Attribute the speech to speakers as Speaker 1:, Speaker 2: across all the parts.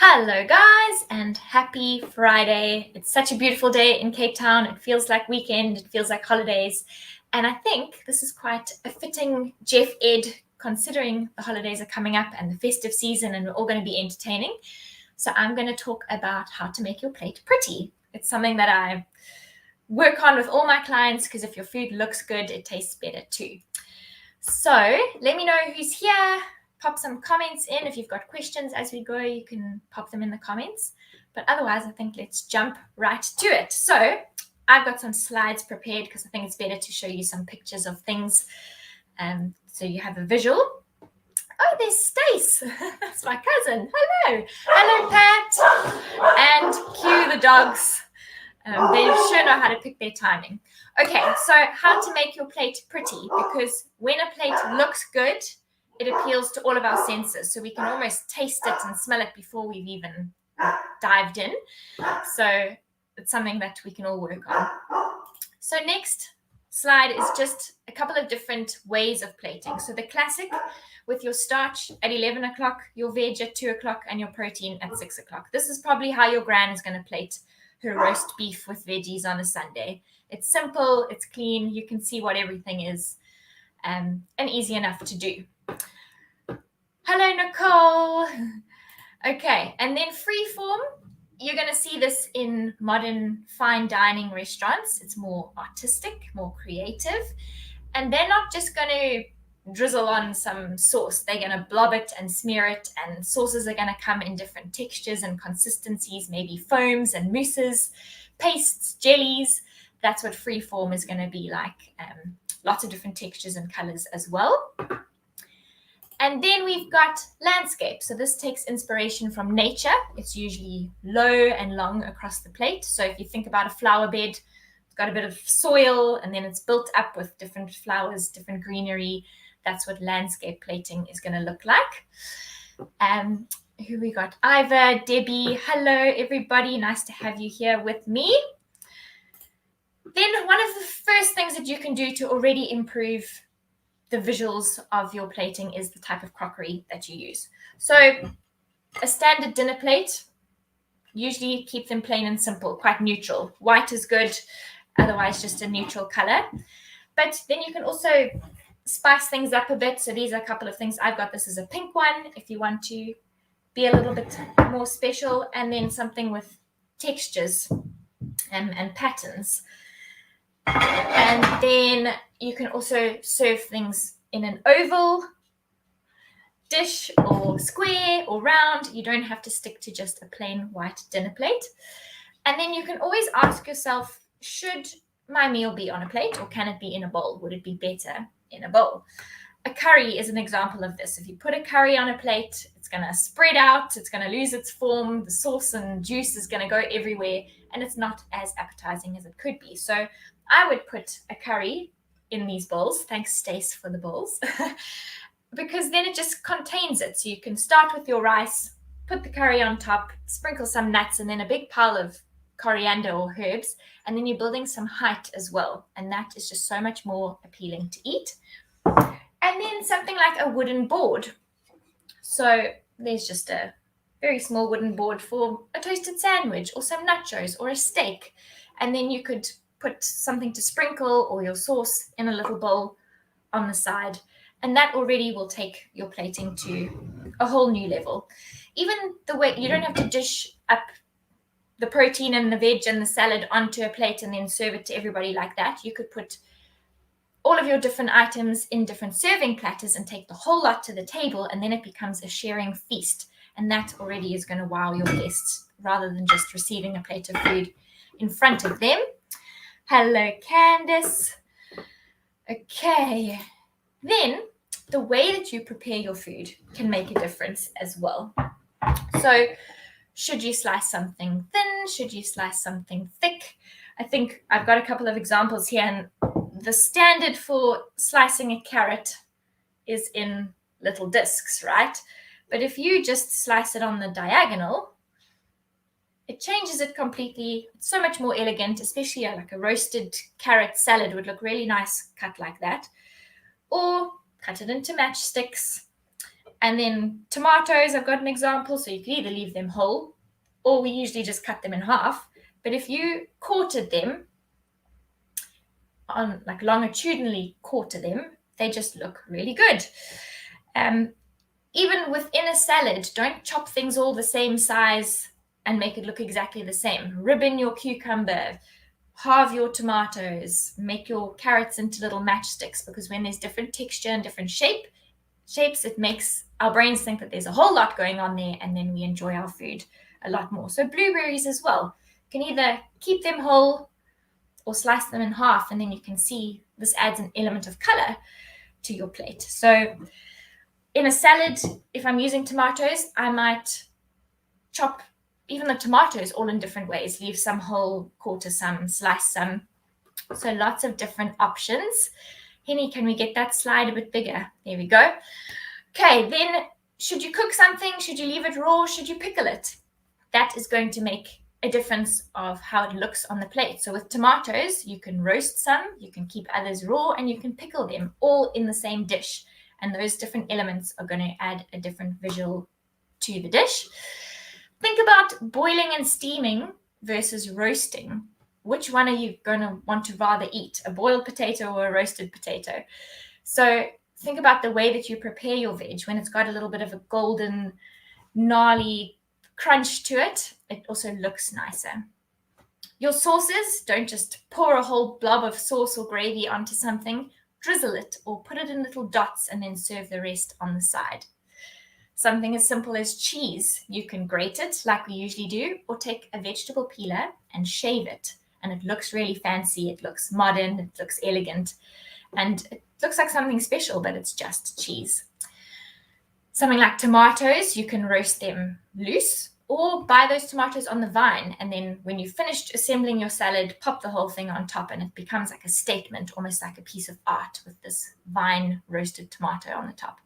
Speaker 1: Hello guys and happy Friday. It's such a beautiful day in Cape Town. It feels like weekend, it feels like holidays. And I think this is quite a fitting Jeff Ed considering the holidays are coming up and the festive season and we're all going to be entertaining. So I'm going to talk about how to make your plate pretty. It's something that I work on with all my clients because if your food looks good, it tastes better too. So let me know who's here. Pop some comments in. If you've got questions as we go, you can pop them in the comments. But otherwise, I think let's jump right to it. So I've got some slides prepared because I think it's better to show you some pictures of things so you have a visual. Oh, there's Stace. That's my cousin. Hello. Hello, Pat. And cue the dogs. They sure know how to pick their timing. Okay, so how to make your plate pretty, because when a plate looks good, it appeals to all of our senses. So we can almost taste it and smell it before we've even dived in. So it's something that we can all work on. So next slide is just a couple of different ways of plating. So the classic with your starch at 11 o'clock, your veg at 2 o'clock, and your protein at 6 o'clock. This is probably how your gran is going to plate her roast beef with veggies on a Sunday. It's simple, it's clean, you can see what everything is, and easy enough to do. Hello, Nicole. Okay, and then freeform, you're going to see this in modern fine dining restaurants. It's more artistic, more creative, and they're not just going to drizzle on some sauce. They're going to blob it and smear it, and sauces are going to come in different textures and consistencies, maybe foams and mousses, pastes, jellies. That's what freeform is going to be like. Lots of different textures and colors as well. And then we've got landscape. So this takes inspiration from nature. It's usually low and long across the plate. So if you think about a flower bed, it's got a bit of soil and then it's built up with different flowers, different greenery. That's what landscape plating is going to look like. Who we got? Iva, Debbie, hello everybody. Nice to have you here with me. Then one of the first things that you can do to already improve the visuals of your plating is the type of crockery that you use. So a standard dinner plate, usually keep them plain and simple, quite neutral. White is good, otherwise just a neutral color. But then you can also spice things up a bit. So these are a couple of things. I've got this as a pink one if you want to be a little bit more special, and then something with textures and patterns. And then you can also serve things in an oval dish or square or round. You don't have to stick to just a plain white dinner plate. And then you can always ask yourself, should my meal be on a plate or can it be in a bowl? Would it be better in a bowl? A curry is an example of this. If you put a curry on a plate, it's going to spread out, it's going to lose its form, the sauce and juice is going to go everywhere, and it's not as appetizing as it could be. So I would put a curry in these bowls. Thanks, Stace, for the bowls. Because then it just contains it. So you can start with your rice, put the curry on top, sprinkle some nuts, and then a big pile of coriander or herbs. And then you're building some height as well. And that is just so much more appealing to eat. And then something like a wooden board. So there's just a very small wooden board for a toasted sandwich or some nachos or a steak. And then you could put something to sprinkle or your sauce in a little bowl on the side. And that already will take your plating to a whole new level. Even the way you don't have to dish up the protein and the veg and the salad onto a plate and then serve it to everybody like that. You could put all of your different items in different serving platters and take the whole lot to the table, and then it becomes a sharing feast. And that already is going to wow your guests rather than just receiving a plate of food in front of them. Hello, Candice. Okay. Then the way that you prepare your food can make a difference as well. So should you slice something thin? Should you slice something thick? I think I've got a couple of examples here, and the standard for slicing a carrot is in little discs, right? But if you just slice it on the diagonal, it changes it completely. It's so much more elegant, especially like a roasted carrot salad would look really nice cut like that. Or cut it into matchsticks And then tomatoes, I've got an example. So you can either leave them whole, or we usually just cut them in half. But if you quartered them, on like longitudinally quarter them, they just look really good. Even within a salad, don't chop things all the same size and make it look exactly the same. Ribbon your cucumber, halve your tomatoes, make your carrots into little matchsticks, because when there's different texture and different shapes, it makes our brains think that there's a whole lot going on there, and then we enjoy our food a lot more. So blueberries as well. You can either keep them whole or slice them in half, and then you can see this adds an element of color to your plate. So in a salad, if I'm using tomatoes, I might chop even the tomatoes all in different ways. Leave some whole, quarter some, slice some. So lots of different options. Henny, can we get that slide a bit bigger? There we go. Okay, then should you cook something? Should you leave it raw? Should you pickle it? That is going to make a difference of how it looks on the plate. So with tomatoes, you can roast some, you can keep others raw, and you can pickle them all in the same dish. And those different elements are going to add a different visual to the dish. Think about boiling and steaming versus roasting. Which one are you going to want to rather eat, a boiled potato or a roasted potato? So think about the way that you prepare your veg. When it's got a little bit of a golden, gnarly crunch to it, it also looks nicer. Your sauces, don't just pour a whole blob of sauce or gravy onto something. Drizzle it or put it in little dots and then serve the rest on the side. Something as simple as cheese. You can grate it like we usually do, or take a vegetable peeler and shave it. And it looks really fancy. It looks modern. It looks elegant. And it looks like something special, but it's just cheese. Something like tomatoes, you can roast them loose or buy those tomatoes on the vine. And then when you've finished assembling your salad, pop the whole thing on top and it becomes like a statement, almost like a piece of art with this vine roasted tomato on the top.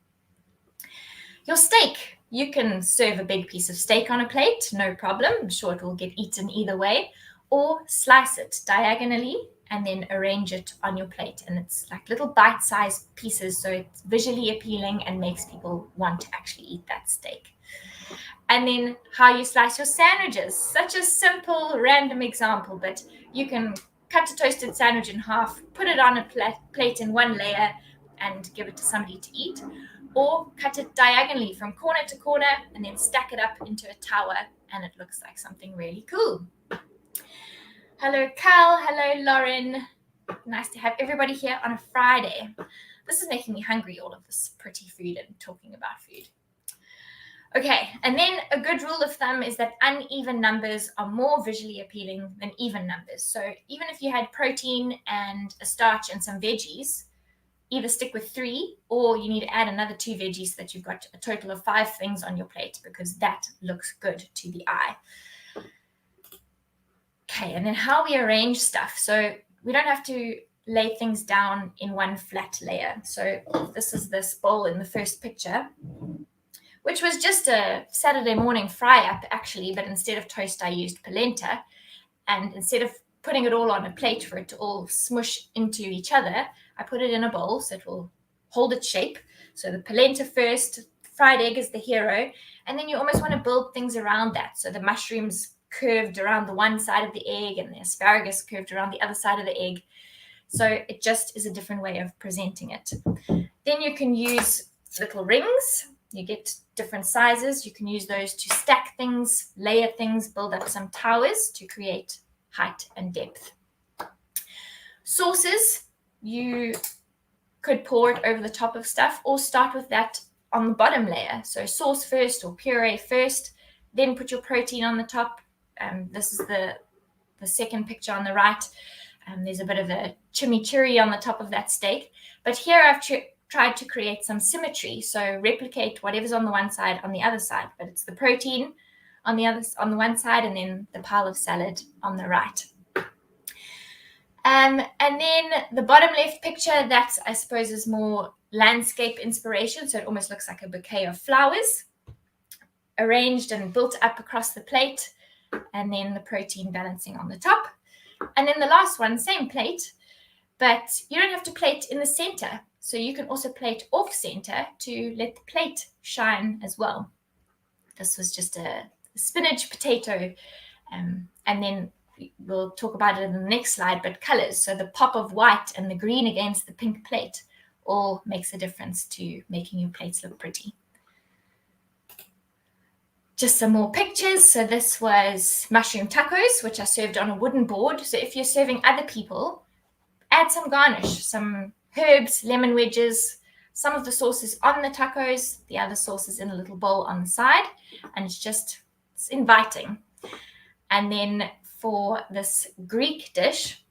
Speaker 1: Your steak, you can serve a big piece of steak on a plate, no problem. I'm sure it will get eaten either way. Or slice it diagonally and then arrange it on your plate. And it's like little bite-sized pieces, so it's visually appealing and makes people want to actually eat that steak. And then how you slice your sandwiches. Such a simple, random example, but you can cut a toasted sandwich in half, put it on a plate in one layer and give it to somebody to eat. Or cut it diagonally from corner to corner and then stack it up into a tower and it looks like something really cool. Hello, Cal. Hello, Lauren. Nice to have everybody here on a Friday. This is making me hungry, all of this pretty food and talking about food. Okay, and then a good rule of thumb is that uneven numbers are more visually appealing than even numbers. So even if you had protein and a starch and some veggies, either stick with 3 or you need to add another 2 veggies so that you've got a total of 5 things on your plate, because that looks good to the eye. Okay, and then how we arrange stuff. So we don't have to lay things down in one flat layer. So this is this bowl in the first picture, which was just a Saturday morning fry up actually, but instead of toast, I used polenta. And instead of putting it all on a plate for it to all smush into each other, I put it in a bowl so it will hold its shape. So the polenta first, fried egg is the hero, and then you almost want to build things around that. So the mushrooms curved around the one side of the egg and the asparagus curved around the other side of the egg. So it just is a different way of presenting it. Then you can use little rings. You get different sizes. You can use those to stack things, layer things, build up some towers to create height and depth. Sauces, you could pour it over the top of stuff or start with that on the bottom layer. So sauce first or puree first, then put your protein on the top. This is the second picture on the right. There's a bit of a chimichurri on the top of that steak. But here I've tried to create some symmetry. So replicate whatever's on the one side on the other side. But it's the protein on the one side and then the pile of salad on the right. And then the bottom left picture, that I suppose is more landscape inspiration. So it almost looks like a bouquet of flowers arranged and built up across the plate. And then the protein balancing on the top. And then the last one, same plate, but you don't have to plate in the center. So you can also plate off center to let the plate shine as well. This was just a spinach potato. And then we'll talk about it in the next slide, but colors. So the pop of white and the green against the pink plate all makes a difference to making your plates look pretty. Just some more pictures. So this was mushroom tacos, which I served on a wooden board. So if you're serving other people, add some garnish, some herbs, lemon wedges, some of the sauces on the tacos, the other sauces in a little bowl on the side, and it's inviting. And then for this Greek dish,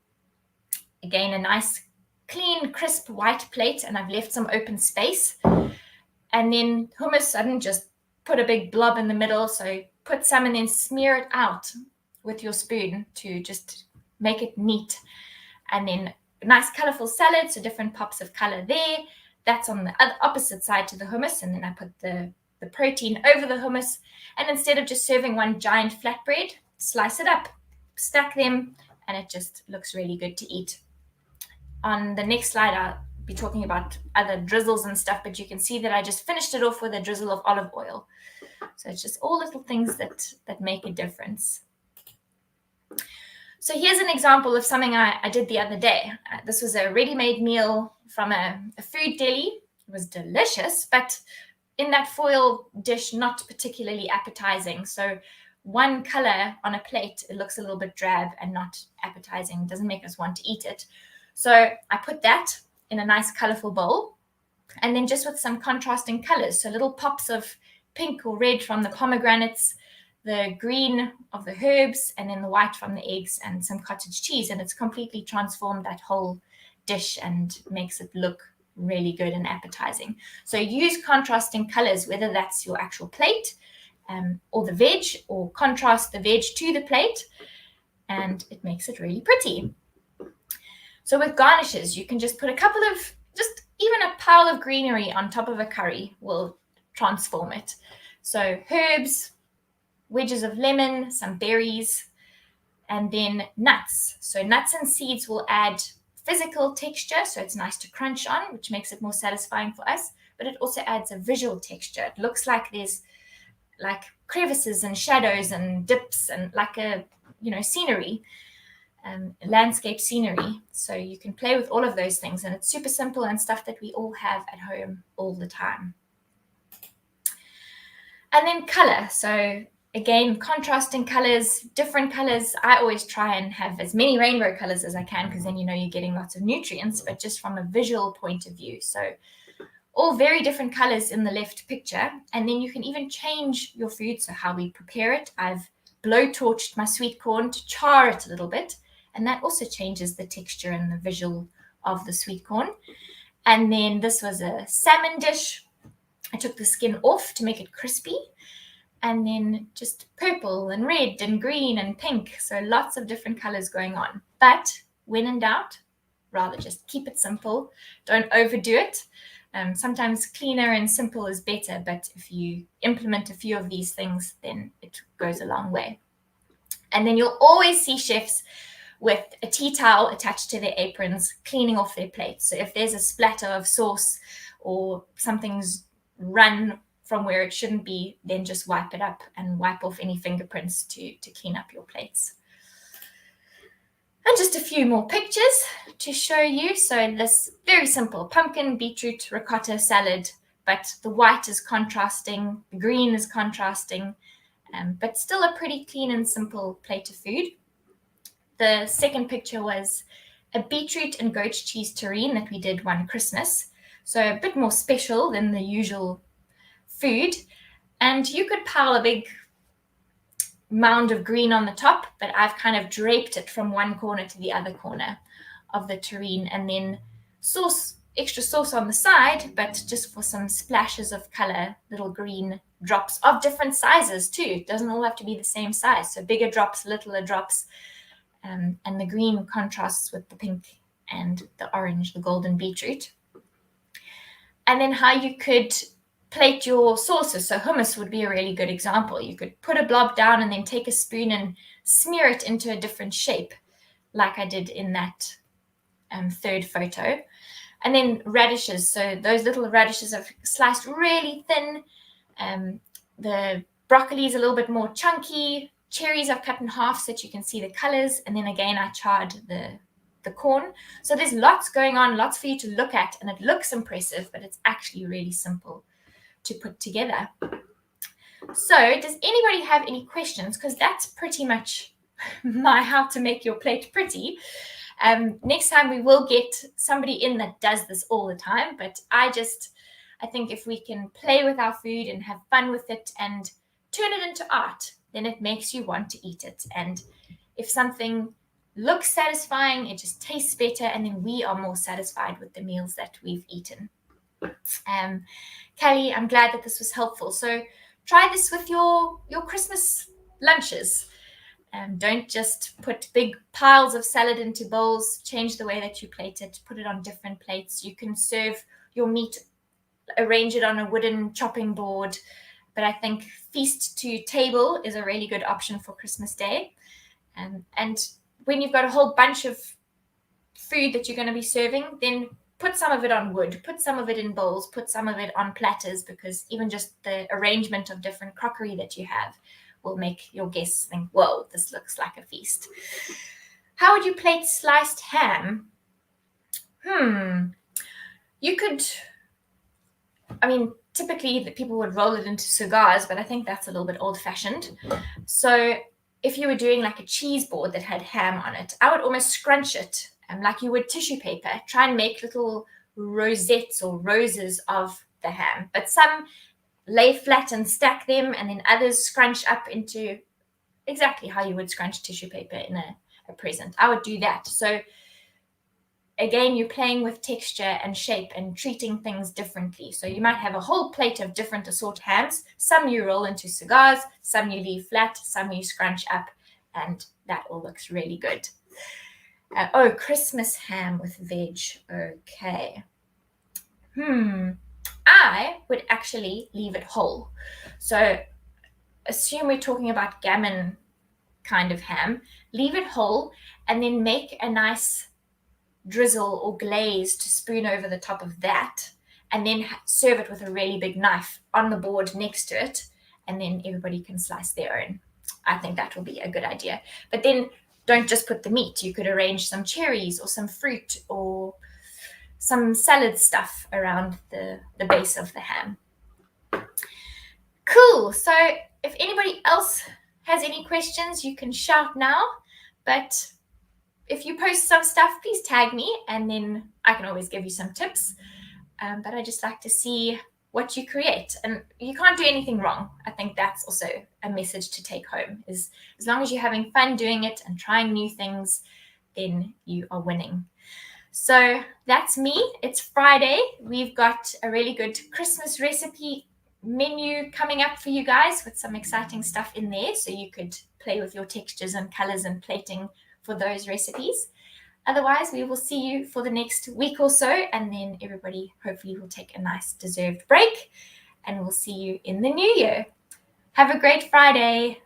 Speaker 1: again, a nice, clean, crisp white plate, and I've left some open space. And then hummus, I didn't just put a big blob in the middle, so put some and then smear it out with your spoon to just make it neat. And then a nice colorful salad, so different pops of color there. That's on the opposite side to the hummus, and then I put the protein over the hummus. And instead of just serving one giant flatbread, slice it up, stack them, and it just looks really good to eat. On the next slide, I'll be talking about other drizzles and stuff, but you can see that I just finished it off with a drizzle of olive oil. So it's just all little things that make a difference. So here's an example of something I did the other day. This was a ready-made meal from a food deli. It was delicious, but in that foil dish, not particularly appetizing. So one color on a plate, it looks a little bit drab and not appetizing, doesn't make us want to eat it. So I put that in a nice colorful bowl, and then just with some contrasting colors, so little pops of pink or red from the pomegranates, the green of the herbs, and then the white from the eggs and some cottage cheese. And it's completely transformed that whole dish and makes it look really good and appetizing. So use contrasting colors, whether that's your actual plate or the veg, or contrast the veg to the plate, and it makes it really pretty. So with garnishes, you can just put even a pile of greenery on top of a curry will transform it. So herbs, wedges of lemon, some berries, and then nuts. So nuts and seeds will add physical texture, so it's nice to crunch on, which makes it more satisfying for us, but it also adds a visual texture. It looks like there's like crevices and shadows and dips and like a, scenery, landscape scenery. So you can play with all of those things, and it's super simple and stuff that we all have at home all the time. And then color. So again, contrasting colors, different colors. I always try and have as many rainbow colors as I can, because then you're getting lots of nutrients, but just from a visual point of view. So all very different colors in the left picture. And then you can even change your food, so how we prepare it. I've blow-torched my sweet corn to char it a little bit, and that also changes the texture and the visual of the sweet corn. And then this was a salmon dish. I took the skin off to make it crispy, and then just purple and red and green and pink. So lots of different colors going on. But when in doubt, rather just keep it simple. Don't overdo it. Sometimes cleaner and simple is better, but if you implement a few of these things, then it goes a long way. And then you'll always see chefs with a tea towel attached to their aprons, cleaning off their plates. So if there's a splatter of sauce or something's run from where it shouldn't be, then just wipe it up and wipe off any fingerprints to clean up your plates. And just a few more pictures to show you. So this very simple pumpkin, beetroot, ricotta salad, but the white is contrasting, the green is contrasting, but still a pretty clean and simple plate of food. The second picture was a beetroot and goat cheese terrine that we did one Christmas. So a bit more special than the usual food. And you could pile a big mound of green on the top, but I've kind of draped it from one corner to the other corner of the terrine, and then extra sauce on the side, but just for some splashes of color, little green drops of different sizes too. It doesn't all have to be the same size. So bigger drops, littler drops, and the green contrasts with the pink and the orange, the golden beetroot. And then how you could plate your sauces. So hummus would be a really good example. You could put a blob down and then take a spoon and smear it into a different shape, like I did in that third photo. And then radishes. So those little radishes are sliced really thin. The broccoli is a little bit more chunky. Cherries are cut in half so that you can see the colors. And then again, I charred the corn. So there's lots going on, lots for you to look at, and it looks impressive, but it's actually really simple to put together. So does anybody have any questions? Because that's pretty much my how to make your plate pretty. Next time we will get somebody in that does this all the time, but I think if we can play with our food and have fun with it and turn it into art, then it makes you want to eat it. And if something looks satisfying, it just tastes better, and then we are more satisfied with the meals that we've eaten. Callie, I'm glad that this was helpful. So try this with your Christmas lunches. Don't just put big piles of salad into bowls. Change the way that you plate it. Put it on different plates. You can serve your meat, arrange it on a wooden chopping board. But I think feast to table is a really good option for Christmas Day. And when you've got a whole bunch of food that you're going to be serving, then put some of it on wood, put some of it in bowls, put some of it on platters, because even just the arrangement of different crockery that you have will make your guests think, whoa, this looks like a feast. How would you plate sliced ham? You could, typically the people would roll it into cigars, but I think that's a little bit old-fashioned. So if you were doing like a cheese board that had ham on it, I would almost scrunch it like you would tissue paper. Try and make little rosettes or roses of the ham. But some lay flat and stack them, and then others scrunch up into exactly how you would scrunch tissue paper in a present. I would do that. So again, you're playing with texture and shape and treating things differently. So you might have a whole plate of different assorted hams. Some you roll into cigars, some you leave flat, some you scrunch up, and that all looks really good. Christmas ham with veg. Okay. I would actually leave it whole. So assume we're talking about gammon kind of ham. Leave it whole and then make a nice drizzle or glaze to spoon over the top of that, and then serve it with a really big knife on the board next to it, and then everybody can slice their own. I think that will be a good idea. But then don't just put the meat. You could arrange some cherries or some fruit or some salad stuff around the base of the ham. Cool. So if anybody else has any questions, you can shout now. But if you post some stuff, please tag me, and then I can always give you some tips. But I just like to see what you create. And you can't do anything wrong. I think that's also a message to take home, is as long as you're having fun doing it and trying new things, then you are winning. So that's me. It's Friday. We've got a really good Christmas recipe menu coming up for you guys with some exciting stuff in there, so you could play with your textures and colors and plating for those recipes. Otherwise, we will see you for the next week or so, and then everybody hopefully will take a nice deserved break, and we'll see you in the new year. Have a great Friday.